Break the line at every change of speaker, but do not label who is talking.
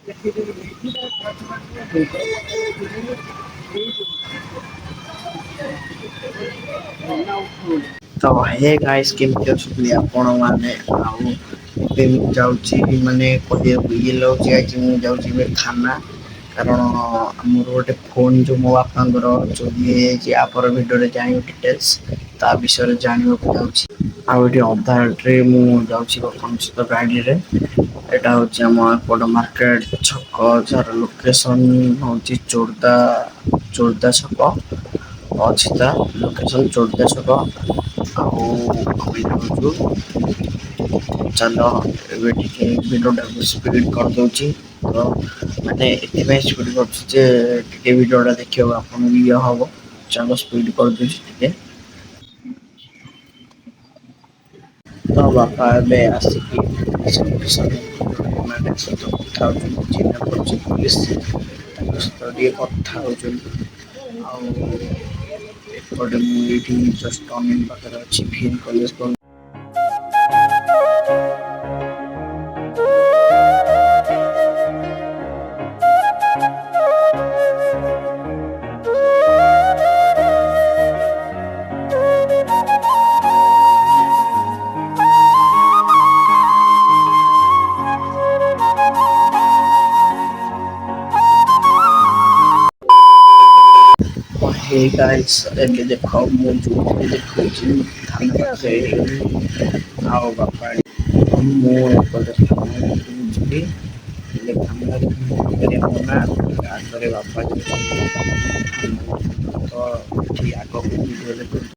ତ ହେ ଗାଇସ୍ କେମିତି ଅଛନ୍ତି ଆପଣ ମାନେ ଆଉ ଏବେ ମୁଁ ଯାଉଛି ମାନେ କହିବାକୁ ଇଏ ଲାଗୁଛି ଆଜି ମୁଁ ଯାଉଛି ଏବେ ଥାନା କାରଣ ଆମର ଗୋଟେ ଫୋନ୍ ଯୋଉ ମୋ ବାପାଙ୍କର ଚୋରି ହେଇଯାଇଛି ଆପର ଭିଡ଼ିଓରେ ଜାଣିବ ଡିଟେଲ୍ସ ତା ବିଷୟରେ ଜାଣିବାକୁ ଯାଉଛି ଆଉ ଏଠି ଅଧା ବାଟରେ ମୁଁ ଯାଉଛି ବର୍ତ୍ତମାନ ସହିତ ଗାଡ଼ିରେ ଏଇଟା ହଉଛି ଆମ ଏପଟ ମାର୍କେଟ ଛକ ଯାହାର ଲୋକେସନ୍ ହଉଛି ଚୋର୍ଦ୍ଦା ଛକ ଅଛି ତା ଲୋକେସନ୍ ଚୋର୍ଦ୍ଦା ଛକ ଆଉ ଆମେ ଯାଉଛୁ ଚାଲ ଏବେ ଟିକେ ଭିଡ଼ିଓଟାକୁ ସ୍ପିଡ୍ କରିଦଉଛି ତ ମାନେ ଏଥିପାଇଁ ସ୍ପିଡ୍ କରୁଛି ଯେ ଟିକେ ଭିଡ଼ିଓଟା ଦେଖିବାକୁ ଆପଣଙ୍କୁ ଇଏ ହବ ଚାଲ ସ୍ପିଡ୍ କରିଦଉଛି ଟିକେ ତ ବାପା ଏବେ ଆସିକି ମାନେ ସହିତ କଥା ହଉଛନ୍ତି ଚିହ୍ନା ପରିଚୟ ପୋଲିସ ତାଙ୍କ ସହିତ ଟିକେ କଥା ହଉଛନ୍ତି ଆଉ ଏପଟେ ମୁଁ ଏଇଠି ଜଷ୍ଟ ଅନିଲ ପାଖରେ ଅଛି ଭିଲ୍ କଲେଜ हे गाइस ଏବେ ଦେଖ ମୁଁ ଯୋଉଠି ଦେଖଉଛି ଥାନା ପାଖରେ ଆଉ ବାପା ମୁଁ ଏପଟେ ଯିବି ହେଲେ ଥାନାରେ ମନା ଆଗରେ ବାପା ଯାଉଛନ୍ତି ତ ଏଠି ଆଗକୁ